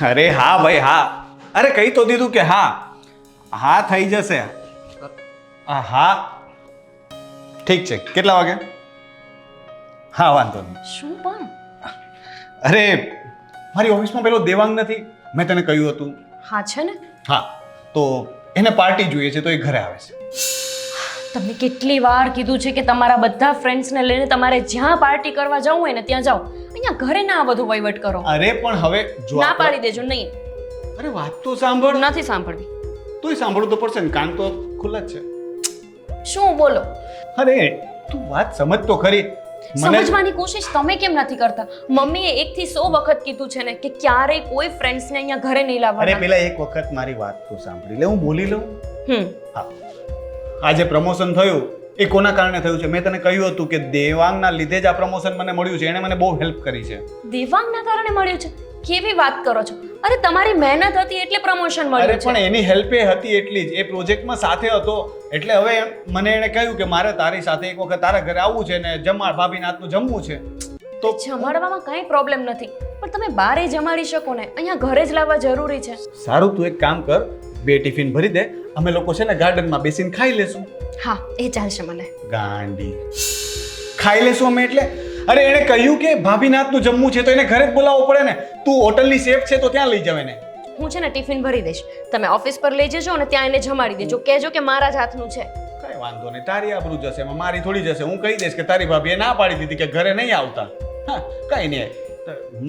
અરે હા ભાઈ હા. અરે કહી તો દીધું કે હા હા થઈ જશે. હા ઠીક છે. કેટલા વાગે? હા વાંધો નહીં. શું પણ? અરે મારી ઓફિસમાં પેલો દેવાંગ નથી, મેં તને કહ્યું હતું. હા છે ને. હા તો એને પાર્ટી જોઈએ છે તો એ ઘરે આવે છે. તમને કેટલી વાર કીધું છે કે તમારા બધા ફ્રેન્ડ્સને લઈને તમારે જ્યાં પાર્ટી કરવા જવું હોય ને ત્યાં જાઓ. અહીંયા ઘરે ના આ બધું વહીવટ કરો. અરે પણ હવે જો ના પાડી દેજો. નહીં, અરે વાત તો સાંભળ. નથી સાંભળવી. તોય સાંભળવું તો પડશે ને, કાન તો ખુલ્લા જ છે. શું બોલો? અરે તું વાત સમજ તો ખરી. સમજવાની કોશિશ તમે કેમ નથી કરતા? મમ્મીએ 1 થી 100 વખત કીધું છે ને કે ક્યારેય કોઈ ફ્રેન્ડ્સને અહીંયા ઘરે નહીં અરે લાવવાના. પેલા એક વખત મારી વાત તો સાંભળી લે, હું બોલી લઉં. હમ હા, આજે પ્રમોશન થયું એ કોના કારણે થયું છે? મેં તને કહ્યું હતું કે દેવાંગના લીધે જ આ પ્રમોશન મને મળ્યું છે. એણે મને બહુ હેલ્પ કરી છે. દેવાંગના કારણે મળ્યું છે? કેવી વાત કરો છો? અરે તમારી મહેનત હતી એટલે પ્રમોશન અરે મળ્યું પણ છે. એની હેલ્પ એ હતી એટલી જ, એ પ્રોજેક્ટમાં સાથે હતો એટલે હવે મને એણે કહ્યું કે મારે તારી સાથે એક વખત તારા ઘરે આવવું છે ને જમવા ભાભીના હાથનું જમવું છે. તો જમાડવામાં કાંઈ પ્રોબ્લેમ નથી, પણ તમે બારે જમાડી શકો ને, અહીંયા ઘરે જ લાવવા જરૂરી છે. સારું, તું એક કામ કર, 2 ટિફિન ભરી દે, અમે લોકો છે ને ગાર્ડનમાં બેસીને ખાઈ લેશું. હા એ ચાલશે મને. ગાંડી ખાઈ લેશું અમે એટલે? અરે એણે કહ્યું કે ભાભીના હાથનું જમવું છે તો એને ઘરે જ બોલાવવો પડે ને. તું હોટલની શેફ છે તો ત્યાં લઈ જાવ એને. હું છે ને ટિફિન ભરી દઈશ, તમે ઓફિસ પર લઈ જજો અને ત્યાં એને જમાડી દેજો. કહેજો કે મારા જ હાથનું છે. કઈ વાંધો નહીં, તારી આબરૂ જશે એમાં, મારી થોડી જશે. હું કહી દઈશ કે તારી ભાભીએ ના પાડી દીધી કે ઘરે નહીં આવતા. હા કઈ નહીં,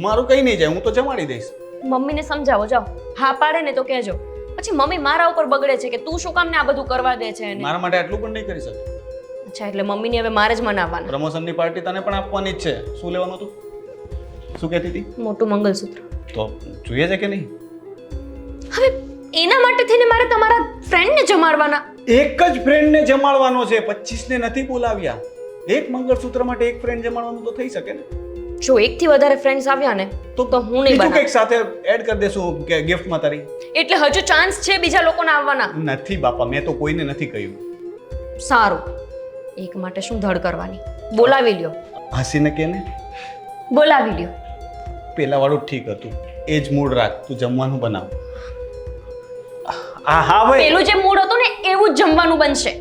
મારું કઈ નહીં જાય, હું તો જમાડી દઈશ. મમ્મીને સમજાવો જાઓ. હા પાડે ને તો કહેજો. પછી મમ્મી મારા ઉપર બગડે છે કે તું શું કામ ને આ બધું કરવા દે છે એને. મારા માટે આટલું પણ નહીં કરી શકે. અચ્છા, એટલે મમ્મીને હવે મારે જ મનાવવાના. પ્રમોશનની પાર્ટી તને પણ આપવાની જ છે. શું લેવાનું હતું? શું કહેતી હતી? મોટું મંગલસૂત્ર. તો જોઈએ છે કે નહીં? હવે એના માટે થઈને મારે તમારા ફ્રેન્ડને જમાડવાના. એક જ ફ્રેન્ડને જમાડવાનો છે, 25 ને નથી બોલાવ્યા. એક મંગળસૂત્ર માટે એક ફ્રેન્ડ જમાડવાનું તો થઈ શકે ને. જો 1 થી વધારે ફ્રેન્ડ્સ આવ્યા ને તો હું નહીં બીજું બનાવું. કંઈક સાથે એડ કરી દેશું કે ગિફ્ટમાં તારી. એટલે હજુ ચાન્સ છે બીજા લોકોને આવવાના. નથી બાપા, મેં તો કોઈને નથી કહ્યું. સારું, એક માટે શું ધડ કરવાની? બોલાવી લ્યો. હસીને કે ને, બોલાવી લ્યો. પેલા વાળું ઠીક હતું, એ જ મૂડ રાખ, તું જમવાનું બનાવ. હા હા ભાઈ, પેલું જે મૂડ હતું ને એવું જ જમવાનું બનશે.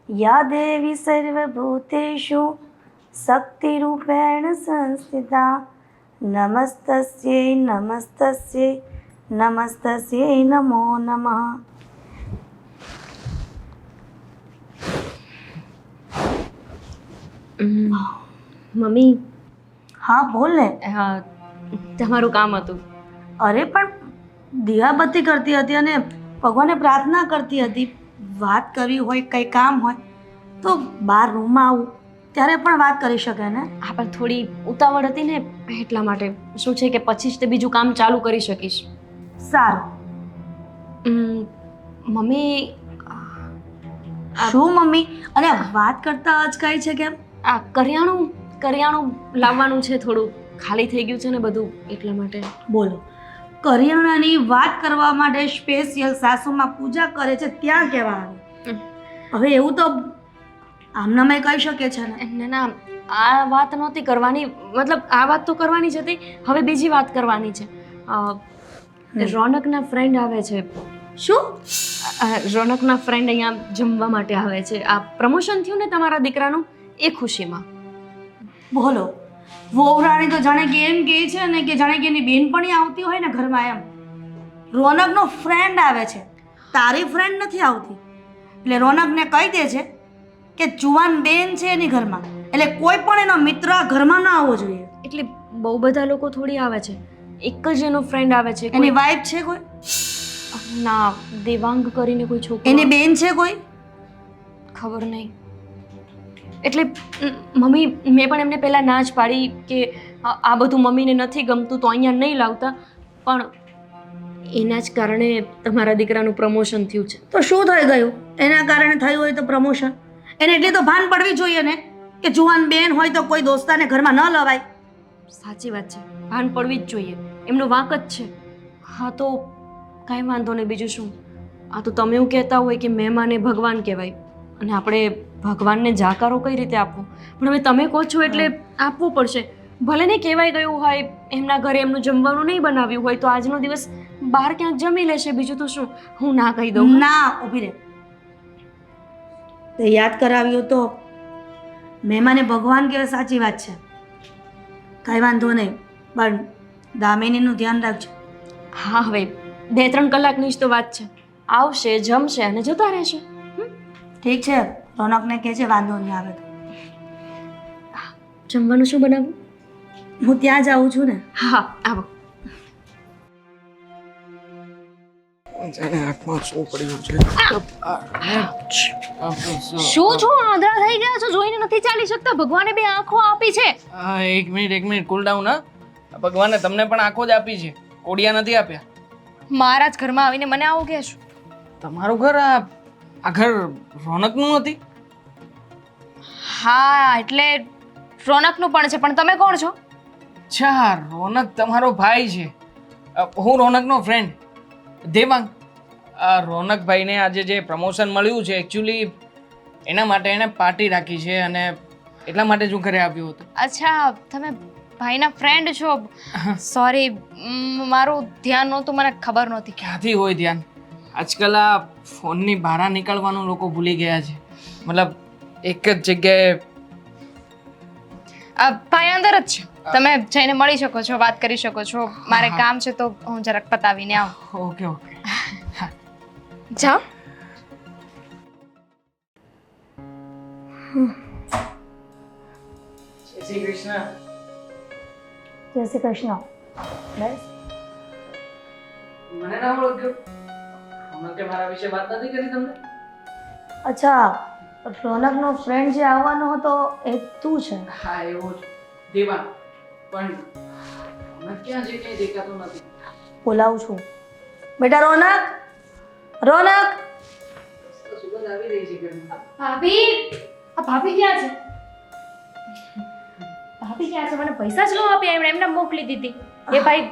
या देवी सर्वभूतेषु शक्तिरूपेण संस्थिता नमस्तस्यै नमस्तस्यै नमस्तस्यै नमो नमः. મમ્મી, હા બોલ ને. તમારું કામ હતું. અરે પણ દીવાબત્તી કરતી હતી અને ભગવાનને પ્રાર્થના કરતી હતી. વાત કરવી હોય, કંઈ કામ હોય તો બહાર રૂમમાં આવું ત્યારે પણ વાત કરી શકે ને. આ પણ થોડી ઉતાવળ હતી ને એટલા માટે. શું છે કે પછી જ તે બીજું કામ ચાલુ કરી શકીશ. સારું. મમ્મી, શું મમ્મી? અને વાત કરતા અચકાય છે કેમ? આ કરિયાણું લાવવાનું છે, થોડું ખાલી થઈ ગયું છે ને બધું એટલા માટે. બોલો, કરિયાણાની વાત કરવા માટે સ્પેશિયલ સાસુમાં પૂજા કરે છે ત્યાં કહેવા આવે? હવે એવું તો આમનામાં કહી શકે છે ને. ના, આ વાત નહોતી કરવાની, મતલબ આ વાત તો કરવાની જ હતી. હવે બીજી વાત કરવાની છે. રોનકના ફ્રેન્ડ આવે છે. શું? રોનકના ફ્રેન્ડ અહીંયા જમવા માટે આવે છે. આ પ્રમોશન થયું ને તમારા દીકરાનું, એ ખુશીમાં. બોલો, વહુરાણી તો જાણે કે એમ કહે છે ને કે જાણે કે એની બેનપણી આવતી હોય ને ઘરમાં એમ. રોનકનો ફ્રેન્ડ આવે છે, તારી ફ્રેન્ડ નથી આવતી. એટલે રોનકને કહી દે છે કે જુવાન બેન છે એની ઘરમાં, એટલે કોઈ પણ એનો મિત્ર ઘરમાં ના આવવો જોઈએ. એટલે બહુ બધા લોકો થોડી આવે છે, એક જ એનો ફ્રેન્ડ આવે છે. એની વાઈફ છે કોઈ? ના, દેવાંગ કરીને કોઈ છોકરો. એની બેન છે કોઈ? ખબર નહીં. એટલે મમ્મી, મેં પણ એમને પહેલાં ના જ પાડી કે આ બધું મમ્મીને નથી ગમતું તો અહીંયા નહીં લાવતા, પણ એના જ કારણે તમારા દીકરાનું પ્રમોશન થયું છે. તો શું થઈ ગયું? એના કારણે થયું હોય તો પ્રમોશન એને એટલી તો ભાન પડવી જોઈએ ને કે જુવાન બેન હોય તો કોઈ દોસ્તાને ઘરમાં ન લવાય. સાચી વાત છે, ભાન પડવી જ જોઈએ, એમનો વાંક જ છે. હા તો કાંઈ વાંધો નહીં, બીજું શું. આ તો તમે એવું કહેતા હોય કે મહેમાને ભગવાન કહેવાય અને આપણે ભગવાનને જાકારો કઈ રીતે આપવો, પણ હવે તમે કહો છો એટલે આપવું પડશે. ભલે ને કહેવાય ગયું હોય એમના ઘરે એમનું જમવાનું નહીં બનાવ્યું હોય તો આજનો દિવસ બહાર ક્યાંક જમી લેશે, બીજું તો શું હું ના કહી દઉં? ના, ઊભી રહે. તે યાદ કરાવ્યું તો મહેમાને ભગવાન કહેવાય, સાચી વાત છે. કાંઈ વાંધો નહીં, પણ દામિનીનું ધ્યાન રાખજો. હા, હવે 2-3 કલાકની જ તો વાત છે. આવશે, જમશે અને જતા રહેશે. ઠીક છે, રોનકને કહે છે વાંધો નહીં આવે તો. જમવાનું શું બનાવું? હું ત્યાં જાઉં છું ને. હા, આવો. જાણે આંખમાં શું પડ્યું છે. શું છો આંધળા થઈ ગયા છો? જોઈને નથી ચાલી શકતા? ભગવાને 2 આંખો આપી છે. એક મિનિટ કુલ ડાઉન. હા, ભગવાને તમને પણ આંખો જ આપી છે, કોડિયા નથી આપ્યા. મારા જ ઘરમાં આવીને મને આવું કહેશો? તમારું ઘર આ ઘર રોનકનું નથી? હા, એટલે રોનકનું પણ છે, પણ તમે કોણ છો? અચ્છા, રોનક તમારો ભાઈ છે. હું રોનકનો ફ્રેન્ડ દેવાંગ. રોનકભાઈને આજે જે પ્રમોશન મળ્યું છે એકચ્યુઅલી એના માટે એણે પાર્ટી રાખી છે અને એટલા માટે જ હું ઘરે આવ્યો હતો. અચ્છા, તમે ભાઈના ફ્રેન્ડ છો? સોરી, મારું ધ્યાન નહોતું, મને ખબર નહોતી. ક્યાંથી હોય ધ્યાન? આજકાલ આ ફોનની બહાર નીકળવાનું લોકો ભૂલી ગયા છે. મતલબ એક જ જગ્યાએ. ભાઈ અંદર જ છે, તમે જઈને મળી શકો છો, વાત કરી શકો છો. મારે કામ છે તો હું જરાક પતાવીને આવું. Okay okay. જાઓ. જય શ્રી કૃષ્ણ. જય શ્રી કૃષ્ણ. બસ મને ના ઓળખ્યો? રોનકે મારા વિશે વાત નથી કરી તમને? અચ્છા, રોનકનો ફ્રેન્ડ જે આવવાનો હતો એ તું છે? હા, એવો જ દેવાંગ. પણ રોનક ક્યાં છે કંઈ દેખાતો નથી. બોલાવું છું. બેટા રોનક, રોનક. તો સુગંધ આવી રહી છે ઘરમાં. ભાભી, આ ભાભી ક્યાં છે? ભાભી ક્યાં છે? મને પૈસા જ ન આપ્યા, એમણે એમને મોકલી દીધી. એ ભાઈ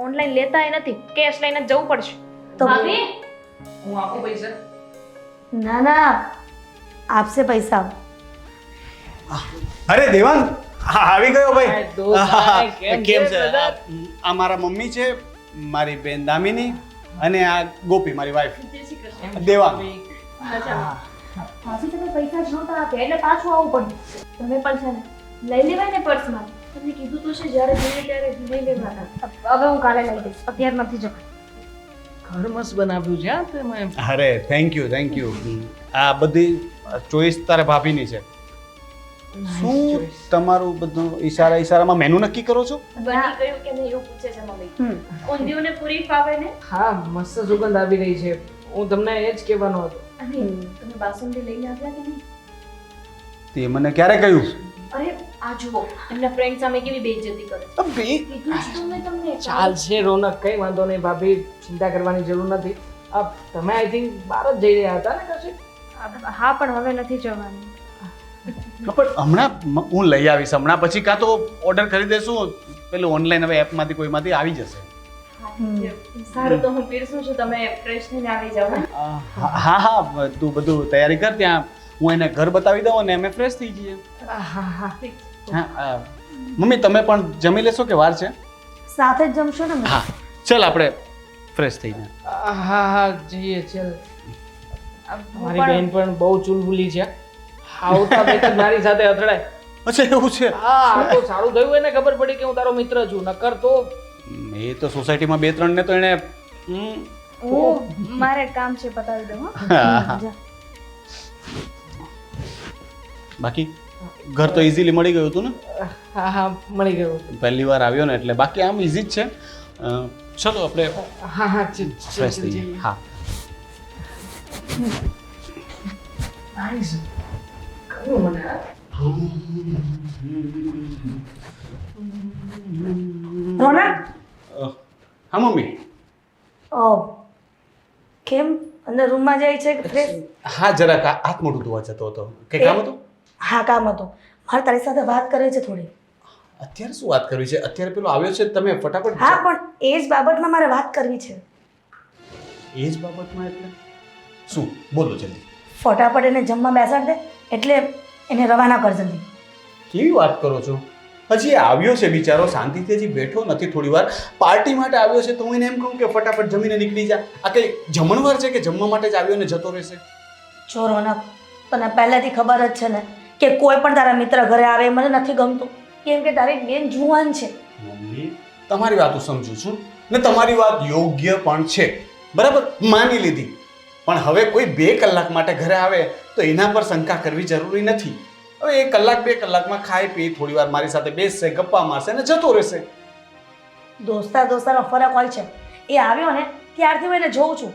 ઓનલાઈન લેતાય નથી, કેશ લઈને જ જવું પડશે. તો ભાભી, હું આપું પૈસા? ના ના, આપશે પૈસા. અરે દેવાંગ, આવી ગયો હાય, ભાઈ. દોસ્ત, હાય, કેમ કેમ છે, છે? brother? આ મારા મમ્મી છે, મારી બેન દામિની અને આ ગોપી મારી વાઈફ. દેવાંગ. ભાભી તમે પૈસા જ નહોતા આપ્યા એટલે પાછું આવવું પડ્યું. તમે પણ છે ને લઈ લેવાય ને પર્સમાં. તમને કીધું તો છે જ્યારે જોઈએ ત્યારે લઈ લેવાના. હવે હું કાલે લઈ દઈશ, અત્યારે નથી જવાનું. ઘર મસ્ત બનાવ્યું છે. હા, તમે અરે થેન્ક યુ. આ બધી ચોઈસ તારે ભાભીની છે. શું તમારું બધું ઈશારામાં મેનુ નક્કી કરો છો? બની ગયું કે નહીં એવું પૂછે છે મમ્મી. ઊંધિયુંને પૂરી ફાવે ને? હા, મસ્ત સુગંધ આવી રહી છે. હું તમને એ જ કહેવાનો હતો. અને તમે બાસુંદી લઈને આવ્યા કે નહીં? તે મને ક્યારે કહ્યું? અરે આ જુઓ, એમના ફ્રેન્ડ સામે કેવી બેઇજ્જતી કરે છે. બે કીધું જ તો મેં તમને. ચાલશે રોનક, કઈ વાંધો નહીં ભાભી, ચિંતા કરવાની જરૂર નથી. તમે આઈ થિંક બહાર જ જઈ રહ્યા હતા ને કશે? હા, પણ હવે નથી જવાનું. પણ હમણાં હું લઈ આવીશ. હમણાં પછી કાં તો ઓર્ડર કરી દેશું, પેલું ઓનલાઈન હવે એપમાંથી કોઈમાંથી આવી જશે. સારું, તો હું પીરસું છું, તમે ફ્રેશ થઈને આવી જાઓ. હા, તું બધું તૈયારી કર. ત્યાં હું એને ઘર બતાવી દઉં અને અમે ફ્રેશ થઈ જઈએ. હા. હા, મમ્મી તમે પણ જમી લેશો કે વાર છે? સાથે જ જમશો ને? હા, ચાલ આપણે ફ્રેશ થઈને. હા, જઈએ ચાલ. મારી બેન પણ બહુ ચુલબુલી છે. આવતા વેત જ મારી સાથે અથડાય. અચ્છા, એવું છે? હા, આ તો સારું થયું એને ખબર પડી કે હું તારો મિત્ર છું. નકર તો એ તો સોસાયટીમાં 2-3 ને તો એને મારે કામ છે, પતાવી દઉં. બાકી ઘર તો ઇઝીલી મળી ગયું હતું ને? હા, મળી ગયું. પહેલી વાર આવ્યો ને એટલે. બાકી આમ ઇઝી જ છે. ચલો આપણે હા, ફ્રેશ થઈ જઈએ. હા. નાઈસ. કયું મને આ? રોનક, હા મમ્મી. કેમ અંદર રૂમમાં જાય છે કે ફ્રેશ? હા, જરાક હાથ મોઢું ધોવા જતો હતો. કે કામ હતું? હા, કામ હતું. મારે તારી સાથે વાત કરવી છે થોડી. અત્યારે શું વાત કરવી છે? અત્યારે પેલો આવ્યો છે, તમે ફટાફટ. હા, પણ એ જ બાબતમાં મારે વાત કરવી છે. એ જ બાબતમાં એટલે શું? બોલો જલ્દી. ફટાફટ એને જમવા બેસાડ દે, એટલે એને રવાના કર જલ્દી. કેવી વાત કરો છો? હજી એ આવ્યો છે બિચારો, શાંતિથી હજી બેઠો નથી, થોડી વાર પાર્ટી માટે આવ્યો છે, તો હું એને એમ કહું કે ફટાફટ જમીને નીકળી જા. આ કઈ જમણવાર છે કે જમવા માટે જ આવ્યો ને જતો રહેશે? જો રોનક, તને પહેલેથી ખબર જ છે ને કે કોઈ પણ તારા મિત્ર ઘરે આવે મને નથી ગમતું, કેમ કે તારી બેન જુવાન છે. મમ્મી, તમારી વાત હું સમજુ છું ને તમારી વાત યોગ્ય પણ છે, બરાબર, માની લીધી. પણ હવે કોઈ 2 કલાક માટે ઘરે આવે તો એના પર શંકા કરવી જરૂરી નથી. હવે 1 કલાક 2 કલાકમાં ખાઈ પી થોડી વાર મારી સાથે બેસશે, ગપ્પા મારશે ને જતો રહેશે. દોસ્તારનો ફરક હોય છે. એ આવ્યો ને ત્યારથી હું એને જોઉં છું,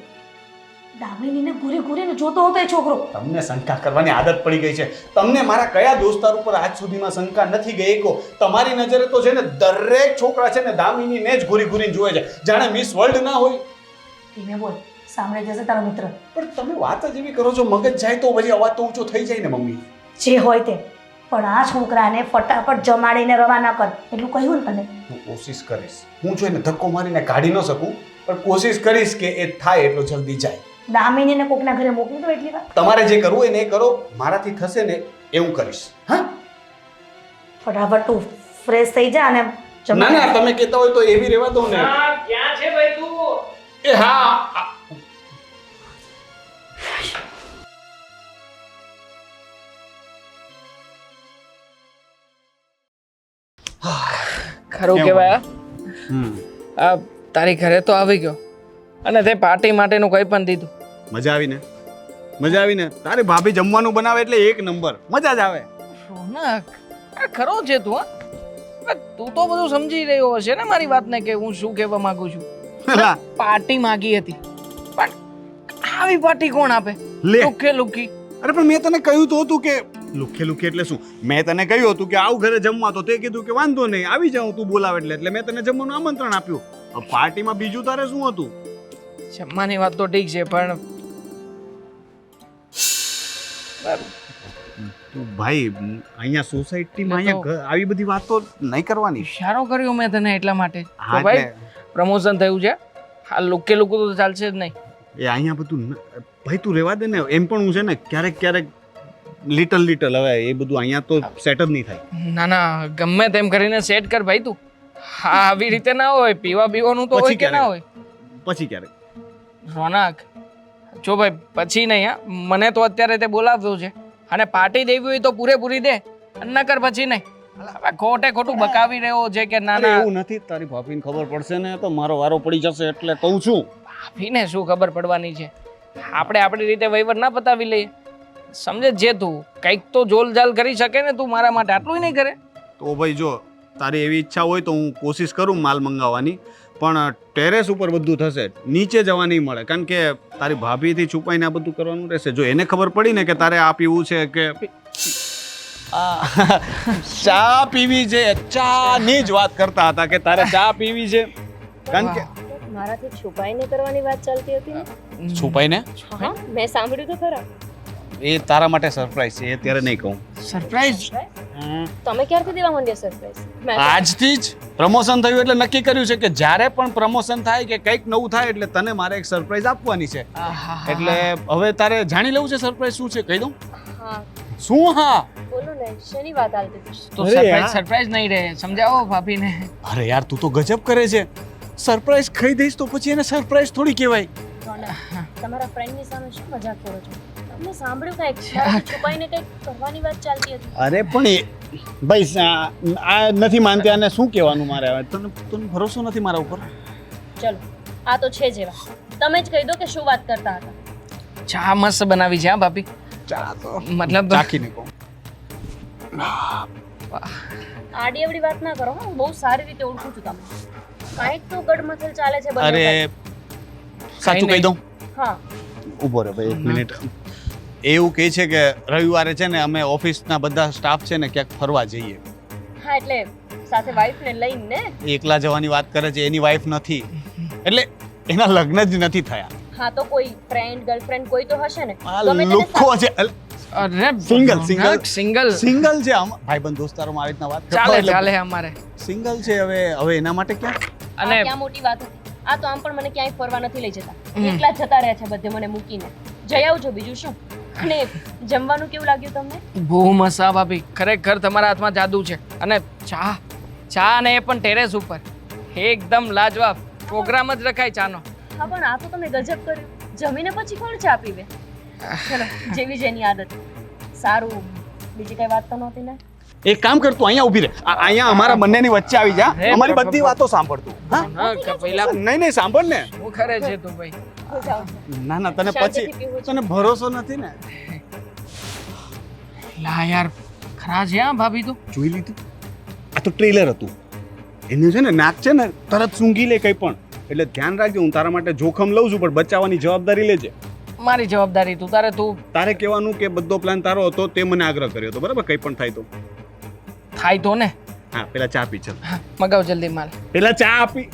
દામિનીને ઘૂરી ઘૂરીને જોતો હતો એ છોકરો. તમને શંકા કરવાની આદત પડી ગઈ છે. તમને મારા કયા દોસ્તાર ઉપર આજ સુધીમાં શંકા નથી ગઈ? કહો, તમારી નજરે તો છે ને દરેક છોકરા છે ને દામિનીને જ ઘૂરી ઘૂરીને જોવે છે, જાણે મિસ વર્લ્ડ ના હોય. ધીમે બોલ, સાંભળે જશે તારો મિત્ર. પણ તમે વાત જ એવી કરો છો, મગજ જાય તો પછી અવાજ તો ઊંચો થઈ જાય ને મમ્મી. જે હોય તે, પણ આ છોકરાને ફટાફટ જમાડીને રવાના કર, એટલું કહ્યું ને તને. હું કોશિશ કરીશ. હું જો એને ધક્કો મારીને કાઢી ન શકું, પણ કોશિશ કરીશ કે એ થાય એટલો જલ્દી જાય. દામિનીને કોકના ઘરે મોકલી દો એટલી વાર. તમારે જે કરવું હોય ને એ કરો, મારાથી થશે ને એવું કરીશ. હા, ફટાફટ તું ફ્રેશ થઈ જા અને ના ના, તમે કહેતા હોય તો એવી રહેવા દો ને. ક્યાં છે ભાઈ તું? એ હા, ખરું કહેવાય. આ તારી ઘરે તો આવી ગયો અને તે પાર્ટી માટેનું કંઈ પણ દીધું. મજા આવી ને? મજા આવી ને? તારી ભાભી જમવાનું બનાવે એટલે 1 નંબર, મજા જ આવે. રોનક, આ ખરો છે તું? હા, તું તો બધું સમજી રહ્યો હશે ને મારી વાતને, કે હું શું કહેવા માંગુ છું. પાર્ટી માંગી હતી, પણ આવી પાર્ટી કોણ આપે? લે. લુખે લુખી. અરે પણ મેં તને કહ્યું તો હતું કે લુખે લુખે એટલે શું? મેં તને કહ્યું હતું કે આવ ઘરે જમવા, તો તે કીધું કે વાંધો નહીં, આવી જાઉં તું બોલાવે એટલે મેં તને જમવાનું આમંત્રણ આપ્યું. હવે પાર્ટીમાં બીજું તારે શું હતું? જમવાની વાત તો ઠીક છે, પણ તું ભાઈ અહીંયા સોસાયટીમાં અહીંયા આવી બધી વાતો નહીં કરવાની. ઇશારો કર્યો મેં તને એટલા માટે. હા, તો ભાઈ પ્રમોશન થયું છે, આ લુકે લુકું તો ચાલશે જ નહીં. એ અહીંયા બધું ભાઈ તું રહેવા દે ને. એમ પણ હું છે ને ક્યારેક ક્યારેક લિટલ હવે એ બધું અહીંયા તો સેટ જ નહીં થાય. ના ના, ગમે તેમ કરીને સેટ કર ભાઈ તું. હા, આવી રીતે ના હોય. પીવા પીવાનું તો હોય કે ના હોય? પછી ક્યારેક. રોનક, જો ભાઈ પછી નહીં. હા, મને તો અત્યારે તે બોલાવ્યો છે અને પાર્ટી દેવી હોય તો પૂરેપૂરી દે, નકર પછી નહીં. હવે ખોટે ખોટું બકાવી રહ્યો છે કે ના ના. એવું નથી, તારી ભાભીને ખબર પડશે ને તો મારો વારો પડી જશે, એટલે કહું છું. ભાભીને શું ખબર પડવાની છે? આપણે આપણી રીતે વહીવટ ના પતાવી લઈએ. સમજે જે તું કંઈક તો જોલજાલ કરી શકે ને, તું મારા માટે આટલું નહીં કરે? તો ભાઈ જો તારી એવી ઈચ્છા હોય તો હું કોશિશ કરું માલ મંગાવવાની, પણ ટેરેસ ઉપર બધું થશે, નીચે જવા નહીં મળે, કારણ કે તારી ભાભીથી છુપાઈને આ બધું કરવાનું રહેશે. જો એને ખબર પડી ને કે તારે આ પીવું છે કે ચા પીવી છે, ચાની જ વાત કરતા હતા કે તારે ચા પીવી છે, કારણ કે મારાથી છુપાઈને કરવાની વાત ચાલતી હતી ને. છુપાઈને હા, મેં સાંભળ્યું તો ખરા. એ તારા માટે સરપ્રાઈઝ છે, એ ત્યારે નહીં કહું. સરપ્રાઈઝ? તમે ક્યારથી દેવા માંડ્યા સરપ્રાઈઝ? આજથી જ પ્રમોશન થયું એટલે નક્કી કર્યું છે કે જ્યારે પણ પ્રમોશન થાય કે કંઈક નવું થાય એટલે તને મારે એક સરપ્રાઈઝ આપવાની છે. એટલે હવે તારે જાણી લેવું છે સરપ્રાઈઝ શું છે, કહી દઉં? હા, શું? હા, બોલો ને, શેની વાત હાલતી હતી? તો અરે યાર. સરપ્રાઈઝ નહીં રહે, સમજાવો ભાભીને. અરે યાર તું તો ગજબ કરે છે. સરપ્રાઈઝ કહી દઈશ તો પછી એને સરપ્રાઈઝ થોડી કહેવાય. તમારા ફ્રેન્ડની સામે શું મજાક કરો છો? તમને સાંભળ્યું કાંઈક મારાથી છુપાઈને કંઈક કરવાની વાત ચાલતી હતી. અરે પણ ભાઈ આ નથી માનતી, આને શું કહેવાનું મારે? હવે તને ભરોસો નથી મારા ઉપર? ચલો, આ તો છે જેવા. તમે જ કહી દો કે શું વાત કરતા હતા. ચા મસ્ત બનાવી છે. હા ભાભી, ચા તો મતલબ ચાખીને કહું. આડી અવડી વાત ના કરો. હું બહુ સારી રીતે ઓળખું છું તમને. કાંઈક તો ગડમથલ ચાલે છે બંને અરે પાસે. સાચું કહી દઉં? હા, ઊભો રહે ભાઈ, 1 મિનિટ. એવું કહે છે કે રવિવારે છે ને અમે ઓફિસના બધા સ્ટાફ છે ને ક્યાંક ફરવા જઈએ. હા, એટલે સાથે વાઈફને લઈને ને. એકલા જવાની વાત કરે છે, એની વાઈફ નથી, એટલે એના લગ્ન જ નથી થયા. હા, તો કોઈ ફ્રેન્ડ ગર્લફ્રેન્ડ કોઈ તો હશે ને. આ ગમે તેને લુખ્ખો છે. અરે સિંગલ સિંગલ છે. ભાઈબંધ દોસ્તારોમાં આવી રીતના વાત કરતા ચાલે હોય એટલે ચાલે અમારે. સિંગલ છે. હવે એના માટે ક્યાં? અને અને ક્યાં મોટી વાત હતી. આ તો આમ પણ મને ક્યાંય ફરવા નથી લઈ જતા. એકલા જ જતા રહ્યા છે બધે મને મૂકીને. જઈ આવજો, બીજું શું. અને જમવાનું કેવું લાગ્યું તમને? બહુ મસ્ત હા ભાભી, ખરેખર તમારા હાથમાં જાદુ છે. અને ચા ચા ને એ પણ ટેરેસ ઉપર, એકદમ લાજવાબ પ્રોગ્રામ જ રખાય ચાનો. હા પણ આ તો તમે ગજબ કર્યું. જમીને પછી કોણ ચા પીવે? ચલો, જેવી જેની આદત. સારું, બીજી કઈ વાત તો નહોતી ને? એક કામ કર, તું અહીંયા ઊભી રહે. અહીંયા અમારા બંનેની વચ્ચે આવી જા. અરે, અમારી બાપા, બધી વાતો સાંભળતું. હા હા, કે પહેલા નહીં સાંભળ ને. શું કરે છે તું ભાઈ? જાઓ. ના ના, તને શાંતિથી પછી પીવું છે. તને ભરોસો નથી ને. લા યાર, ખરા છે હા ભાભી તો. જોઈ લીધું? આ તો ટ્રેલર હતું. એને છે ને નાક છે ને તરત સૂંઘી લે કંઈ પણ. એટલે ધ્યાન રાખજો, હું તારા માટે જોખમ લઉં છું, પણ બચાવવાની જવાબદારી લેજે. મારી જવાબદારી તું તારે કહેવાનું કે બધો પ્લાન તારો હતો, તે મને આગ્રહ કર્યો હતો, બરાબર? કંઈ પણ થાય તો. થાય તો ને. હા, પેલા ચા પી ચાલ. મગાવ જલ્દી માલ. પેલા ચા આપી.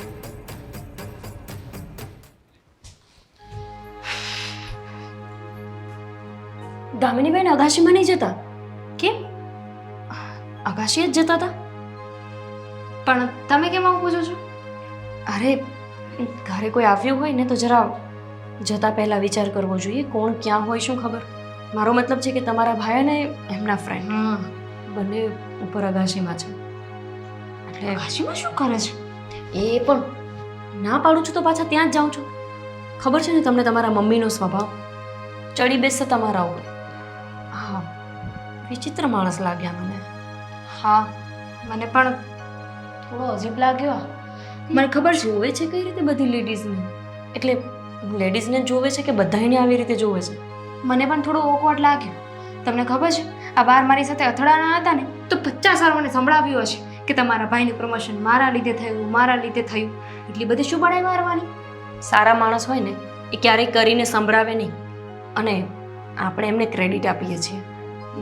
દામિનીબેન અગાશીમાં નહીં જતા? કેમ? અગાશી જ જતા હતા? પણ તમે કેમ આવું પૂછો છો? અરે ઘરે કોઈ આવ્યું હોય ને તો જરા જતા પહેલા વિચાર કરવો જોઈએ. કોણ ક્યાં હોય શું ખબર. મારો મતલબ છે કે તમારા ભાઈ અને એમના ફ્રેન્ડ બંને ઉપર અગાશીમાં છે. એટલે અગાશીમાં શું કરે છે? એ પણ ના પાડું છું તો પાછા ત્યાં જ જાઉં છું. ખબર છે ને તમને તમારા મમ્મીનો સ્વભાવ, ચડી બેસશે તમારા ઉપર. હા, વિચિત્ર માણસ લાગ્યા મને. હા, મને પણ થોડો અજીબ લાગ્યો. મને ખબર છે જોવે છે કઈ રીતે બધી લેડીઝને, એટલે લેડીઝને જોવે છે કે બધાને આવી રીતે જોવે છે. મને પણ થોડું ઓકવર્ડ લાગ્યું. તમને ખબર છે આ બાર મારી સાથે અથડાના હતા ને તો 50 વાર મને સંભળાવ્યું હશે કે તમારા ભાઈનું પ્રમોશન મારા લીધે થયું, મારા લીધે થયું. એટલી બધી શું બડાઈ મારવાની? સારા માણસ હોય ને એ ક્યારેય કરીને સંભળાવે નહીં, અને આપણે એમને ક્રેડિટ આપીએ છીએ.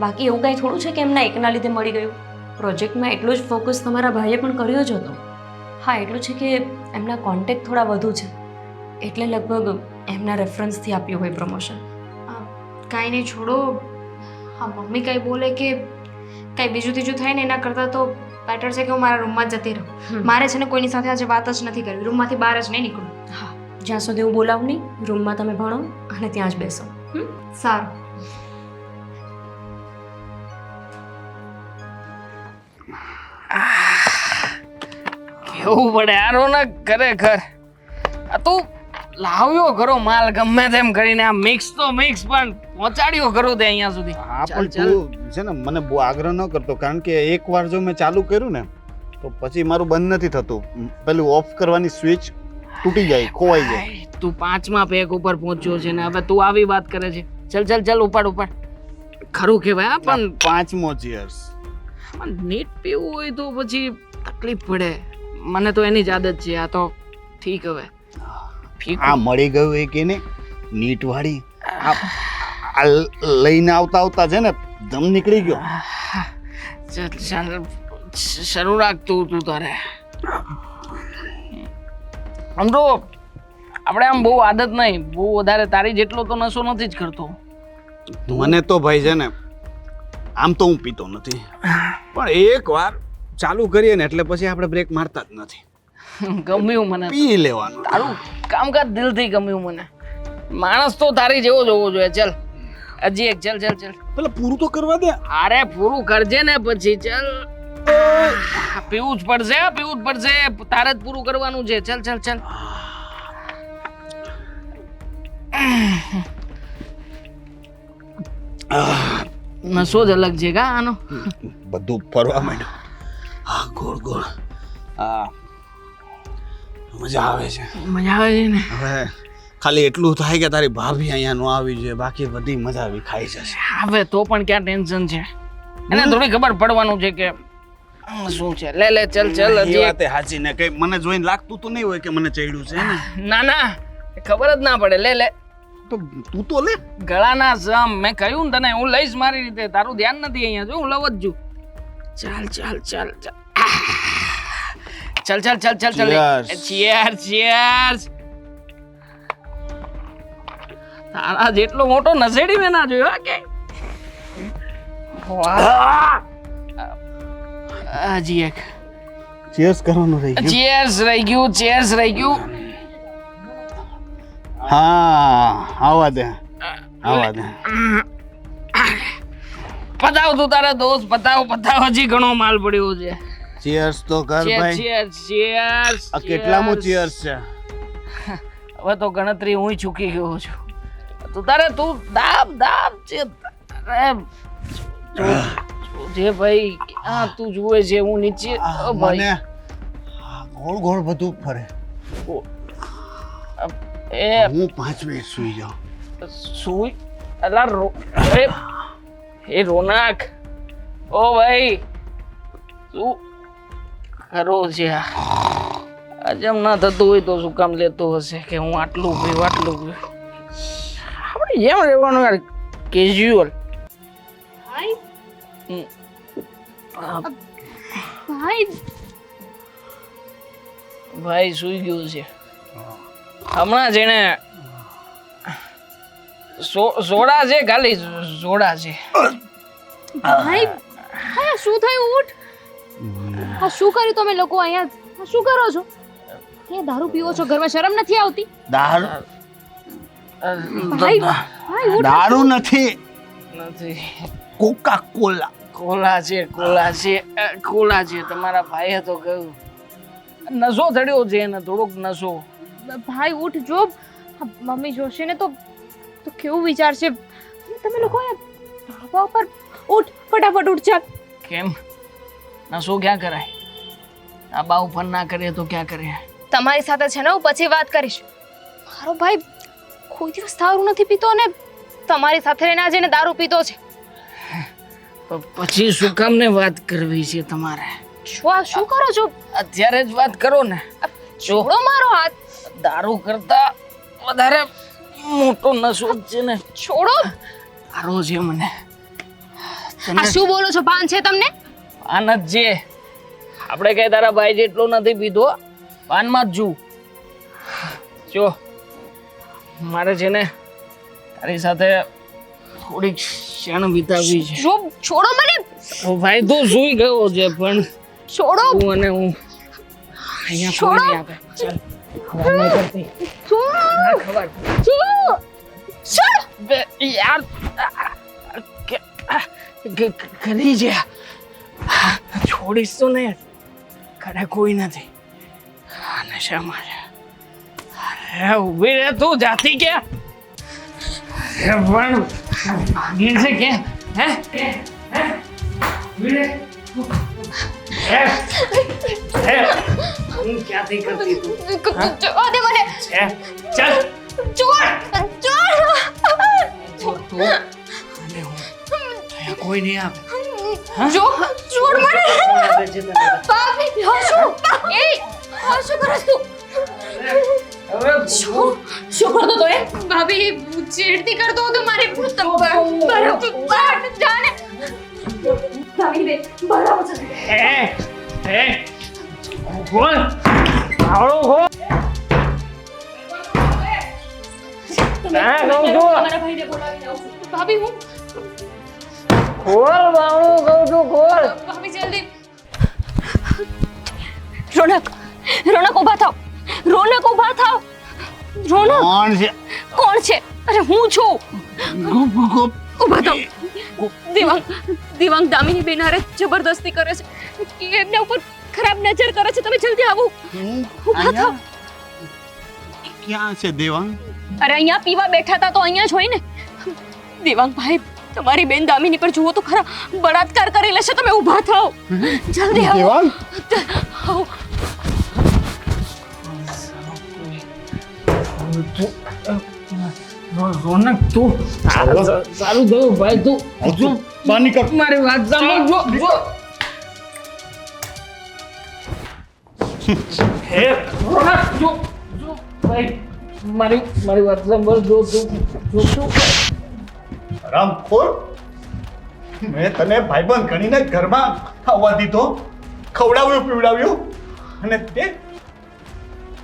બાકી એવું કાંઈ થોડું છે કે એમના એકના લીધે મળી ગયું. પ્રોજેક્ટમાં એટલો જ ફોકસ તમારા ભાઈએ પણ કર્યો જ હતો. હા, એટલું છે કે એમના કોન્ટેક્ટ થોડા વધુ છે, એટલે લગભગ એમના રેફરન્સથી આપ્યું હોય પ્રમોશન. કાંઈ નહીં, છોડો. હા, મમ્મી કંઈ બોલે કે કંઈ બીજું ત્રીજું થાય ને એના કરતાં તો બેટર છે કે હું મારા રૂમમાં જ જતી રહું. મારે છે ને કોઈની સાથે આજે વાત જ નથી કરવી, રૂમમાંથી બહાર જ નહીં નીકળું. હા, જ્યાં સુધી હું બોલાવું નહીં, રૂમમાં તમે ભણો અને ત્યાં જ બેસો. સારું. કેવું પડે આ રોનક, ખરેખર આ તું લાવ્યો ખરો માલ ગમે તેમ કરીને. આ મિક્સ તો મિક્સ પણ પહોંચાડ્યો ખરો તે અહીંયા સુધી. હા, ચાલ, પણ તું છે ને મને બહુ આગ્રહ ન કરતો, કારણ કે એકવાર જો મેં ચાલુ કર્યું ને તો પછી મારું બંધ નથી થતું. પેલું ઓફ કરવાની સ્વિચ તૂટી જાય, ખોવાઈ જાય. આય, તું 5મા પેક ઉપર પહોંચ્યો છે ને હવે તું આવી વાત કરે છે. ચલ ચલ ચલ, ઉપાડ ઉપાડ. ખરું કહેવાય હા, પણ 5મો ચીયર્સ. નીટ પીવું હોય તો પછી તકલીફ પડે. મને તો એની જ આદત છે. આ તો ઠીક હવે. આ મળી ગયું એ કે ને નીટ વાળી, આ લઈને આવતા આવતા છે ને દમ નીકળી ગયો. ચાલ ચાલ, શરૂ રાખ તું તારે. આમ તો આપણે આમ બહુ આદત નહીં, બહુ વધારે તારી જેટલો તો નશો નથી જ કરતો. મને તો ભાઈ છે ને આમ તો હું પીતો નથી, પણ એક વાર ચાલુ કરીએ ને એટલે પછી આપણે બ્રેક મારતા જ નથી. ગમ્યું મને પી લેવાનું. તારું કામકાજ દિલથી ગમ્યું મને. માણસ તો તારી જેવો જ હોવો જોઈએ. ચલ હજી એક, ચલ ચલ ચલ. પેલા પૂરું તો કરવા દે. અરે પૂરું કરજે ને પછી. ચલ, પીવું જ પડશે, પીવું જ પડશે. તારે જ પૂરું કરવાનું છે. ચલ ચલ ચલ. નશો જ અલગ છે કા આનો. બધું ફરવા માંડ્યું. હા, ગોળ ગોળ. હા, મજા આવે છે. મજા આવે છે ને. હવે ખાલી એટલું થાય કે તારી ભાભી અહીંયા ન આવી જોઈએ, બાકી બધી મજા આવી ખાઈ જશે. હવે તો પણ ક્યાં ટેન્શન છે. એને થોડી ખબર પડવાનું છે કે શું છે. લે લે, ચલ ચલ. એ વાતે સાચી ને, કઈ મને જોઈને લાગતું તો નહીં હોય કે મને ચડ્યું છે ને. ના ના, ખબર જ ના પડે. લે લે, તો તું તો લે. ગળાના સમ મેં કહ્યું ને તને, હું લઈશ મારી રીતે. તારું ધ્યાન નથી અહીંયા. જો હું લવ જ છું. ચાલ ચાલ ચાલ ચાલ. ચાલ ચાલ ચાલ ચાલ ચાલ. Cheers cheers. તારા જેટલો મોટો નસેડી મેં ના જોયો કે. હજી એક ચીયર્સ કરવાનું રહી ગયું. ચીયર્સ રહી ગયું, ચીયર્સ રહી ગયું. હા, આવા દે આવા દે. પતાવ તું તારા દોસ્ત, પતાવ હજી ઘણો માલ પડ્યો છે. ચીયર્સ તો કર ભાઈ. ચીયર્સ. આ કેટલામું ચીયર્સ છે? હવે તો ગણતરી હું ચૂકી ગયો છું. તું દાબ છે. જે ભાઈ ક્યાં તું જુએ છે? હું નીચે. ઓ ભાઈ મને ગોળ ગોળ બધું ફરે. એ હું 5 મિનિટ સુઈ જાઉં. સુઈ અલા એ રોનક. ઓ ભાઈ શું કરો છે? હજમ ના થતું હોય તો શું કામ લેતો હશે કે હું આટલું પીવું આપણે જેમ રહેવાનું યાર, કેઝ્યુઅલ. ભાઈ ભાઈ સુઈ ગયો છે હમણાં જ. એને સોડા છે, ખાલી સોડા છે. ભાઈ હા શું થયું? ઉઠ. આ શું કર્યું તમે લોકો અહીંયા? આ શું કરો છો? અહીંયા દારૂ પીવો છો? ઘરમાં શરમ નથી આવતી? ભાઈ ભાઈ ઉઠ. દારૂ નથી, નથી. Coca Cola. કોલા છે. તમારા ભાઈએ તો કહ્યું નશો ચડ્યો છે એને, થોડોક નશો. ભાઈ ઉઠ. જો મમ્મી જોશે ને તો કેવું વિચારશે? તમે લોકો અહીંયા ધાબા પર ઉઠ, ફટાફટ ઉઠ. ચાલ. કેમ? નશો ક્યાં કરાય? ધાબા ઉપર ના કરીએ તો ક્યાં કરીએ? તમારી સાથે છે ને હું પછી વાત કરીશ. મારો ભાઈ કોઈ દિવસ દારૂ નથી પીતો અને તમારી સાથે રહીને આજે એને દારૂ પીતો છે. પછી શું કામ ને વાત કરવી છે તમારે? શું આ શું કરો છો? અત્યારે જ વાત કરો ને. છોડો મારો હાથ. દારૂ કરતા વધારે મોટો નશો જ છે ને. છોડો. દારૂ છે મને. આ શું બોલો છો? ભાન છે તમને? ભાન જ છે. આપણે કઈ તારા ભાઈ જેટલો નથી પીધો, ભાનમાં જ જો મારે છે ને તારી સાથે થોડીક ક્ષણ વિતાવવી છે. જો છોડો મને. ઓ ભાઈ તું સૂઈ ગયો છે પણ છોડો. તું અને હું અહીંયા કોઈ નહીં આવે. ચાલ ખબર નહીં કરતી. ના ખબર. છોડ. બે યાર કરી છે. છોડીશ તો નહીં. ઘરે કોઈ નથી. નશામાં છે. અરે ઊભી રહે તું, જાતી ક્યાં? પણ ભાગી છે કે? હે ઊભી રહે. હું ક્યાંથી કરતી તું? જવા દે મને. ચાલ છોડ. તું અને હું અહીંયા કોઈ નહીં આવે. જો છોડ મને. ભાભી શું? એ શું કરે તું? શું કરતો તો એ? ભાભી ચીડતી કરતો હતો મારી બરાબર જાને. ભાભી બે બરાબર છે. બોલ આવડો હો. ના કહું છું. મારા ભાઈને બોલાવીને આવું છું. ભાભી હું ખોલ બાવણું કહું છું, ખોલ. ભાભી જલ્દી. રોનક ઊભા થાવ. રોનક ઊભા થાવ. રોનક કોણ છે? કોણ છે? અરે હું છું. ઊભા થાવ. દિવાંગ દામિની બેન હારે જબરદસ્તી કરે છે કે એમના ઉપર ખરાબ નજર કરે છે. તમે જલ્દી આવો. ઊભા થાવ. ક્યાં છે દેવાંગ? અરે અહીંયા પીવા બેઠા હતા તો અહીંયા જ હોય ને. દેવાંગ ભાઈ તમારી બેન દામિની પર જુઓ તો ખરા, બળાત્કાર કરી લેશે. તમે ઊભા થાવ. જલ્દી આવો. દેવાંગ? આવો. રોનક તું સારું થયું ભાઈ. તું પાણી કર. મારી વાત સાંભળ. જો હે રોનક જો ભાઈ મારી વાત સાંભળ. જો તું રામખોર, મેં તને ભાઈબંધ ગણીને ઘરમાં આવવા દીધો, ખવડાવ્યું પીવડાવ્યું અને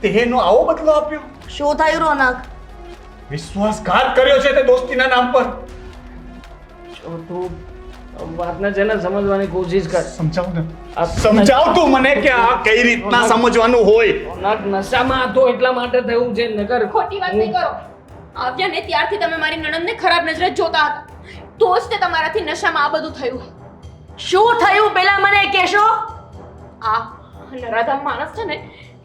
તેનો આવો બદલો આપ્યો. શું થયું રોનક? વિશ્વાસઘાત કર્યો છે તે દોસ્તીના નામ પર. જો તું વાતને છે ને સમજવાની કોશિશ કર. સમજાવ ને. સમજાવ તું મને કે આ કઈ રીતના સમજવાનું હોય. રોનક નશામાં હતો એટલા માટે થયું છે. નકર ખોટી વાત નહીં કરો. આવ્યા ને ત્યારથી તમે મારી નણંદને ખરાબ નજરે જોતા હતા. તો જ તે તમારાથી નશામાં આ બધું થયું. શું થયું પેલા મને કહેશો? આ નરાધામ માણસ છે ને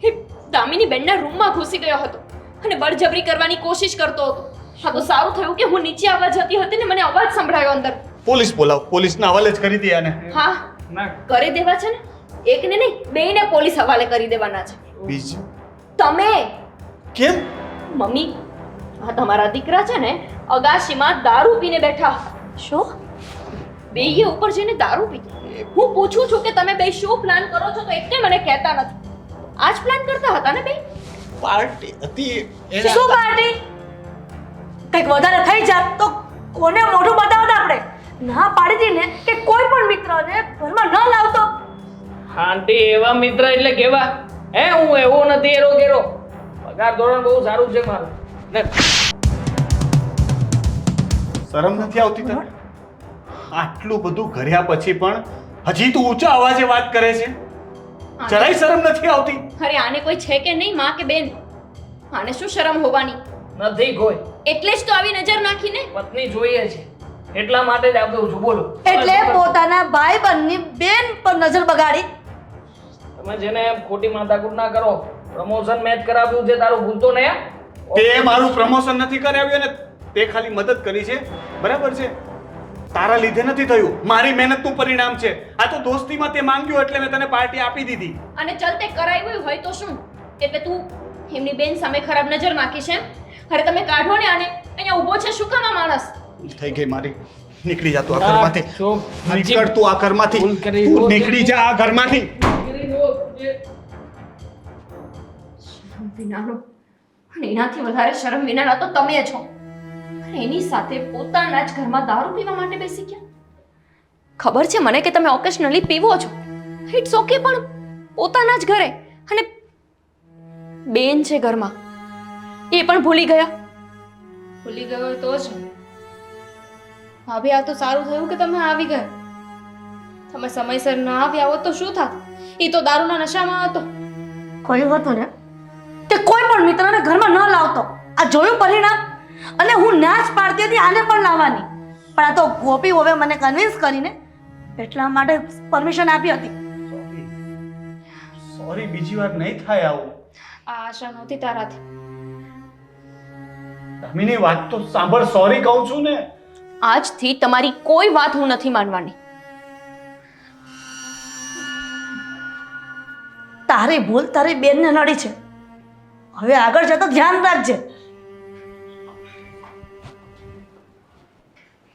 એ દામિની બેનના રૂમમાં ઘૂસી ગયો હતો અને બળજબરી કરવાની કોશિશ કરતો હતો. હા તો સારું થયું કે હું નીચે આવવા જતી હતી ને મને અવાજ સંભળાયો અંદર. પોલીસ બોલાવ, પોલીસના હવાલે જ કરી દે આને. હા ના કરી દેવા છે ને, એકને નહીં બેયને પોલીસ હવાલે કરી દેવાના છે. બીજું તમે કેમ? મમ્મી, આ તમારા દીકરા છે ને અગાશીમાં દારૂ પીને બેઠા હતા. શું? બેયે ઉપર જઈને દારૂ પીધો. હું પૂછું છું કે તમે બે શું પ્લાન કરો છો તો એકને મને કહેતા નથી. આ જ પ્લાન કરતા હતા ને બે? પાર્ટી હતી શું પાર્ટી? કંઈક વધારે થઈ જાત તો કોને મોઢું બતાવતા આપણે? ના પાડી દી ને કે કોઈ પણ મિત્રને ઘરમાં ન લાવતો. આંટી એવા મિત્ર એટલે કેવા? હું એવો નથી એરો કેરો. પગાર ધોરણ બહુ સારું છે મારું. ને શરમ નથી આવતી તને? આટલું બધું કર્યા પછી પણ હજી તું ઊંચા અવાજે વાત કરે છે? જરાય શરમ નથી આવતી? અરે આને કોઈ છે કે નહીં, માં કે બેન? આને શું શરમ હોવાની? નથી કોઈ. એટલે જ તો આવી નજર નાખીને. પત્ની જોઈએ છે એટલા માટે જ આવતો છું. બોલો. એટલે પોતાના ભાઈ બંધની બેન પર નજર બગાડી. તમે જેને ખોટી માથાકૂટ ના કરો. પ્રમોશન મેચ કરાવ્યું છે તારું ભૂલતો નહીં. તે મારું પ્રમોશન નથી કરાવ્યું ને તે ખાલી મદદ કરી છે, બરાબર છે? તારા લીધે નથી થયું, મારી મહેનતનું પરિણામ છે. આ તો દોસ્તીમાં તે માંગ્યું એટલે મેં તને પાર્ટી આપી દીધી. અને ચલ તે કરાવ્યું હોય તો શું? એટલે તું એમની બેન સામે ખરાબ નજર નાખી છે? અરે તમે કાઢો ને આને. અહીંયા ઊભો છે શું કામ આ માણસ? થઈ ગઈ મારી. નીકળી જા તું આ ઘરમાંથી. ચૂપ. નીકળ તું આ ઘરમાંથી. ભૂલ કરી. તું નીકળી જા આ ઘરમાંથી. શરમ વિનાનો અને એનાથી વધારે શરમ વિનાના તો તમે છો. અને એની સાથે પોતાના જ ઘરમાં દારૂ પીવા માટે બેસી ગયા. ખબર છે મને કે તમે ઓકેશનલી પીવો છો, ઇટ્સ ઓકે, પણ પોતાના જ ઘરે અને બેન છે ઘરમાં એ પણ ભૂલી ગયા. ભૂલી ગયો તો જ ભાભી, આ તો સારું થયું કે તમે આવી ગયા. તમે સમયસર ના આવ્યા હોત તો શું થાત? એ તો દારૂના નશામાં હતો. કયું હતું ને તે કોઈ પણ મિત્રને ઘરમાં ન લાવતો. આ જોયું પરિણામ? અને હું ના જ પાડતી હતી આને પણ લાવવાની, પણ આ તો ગોપી હવે મને કન્વિન્સ કરીને એટલા માટે પરમિશન આપી હતી. સોરી, બીજી વાર નહીં થાય આવું. આ આશા નહોતી તારાથી. દામિની વાત તો સાંભળ, સોરી કહું છું ને. આજથી તમારી કોઈ વાત હું નથી માનવાની. તારી ભૂલ તારી બેનને નડી છે. હવે આગળ જતા ધ્યાન રાખજે.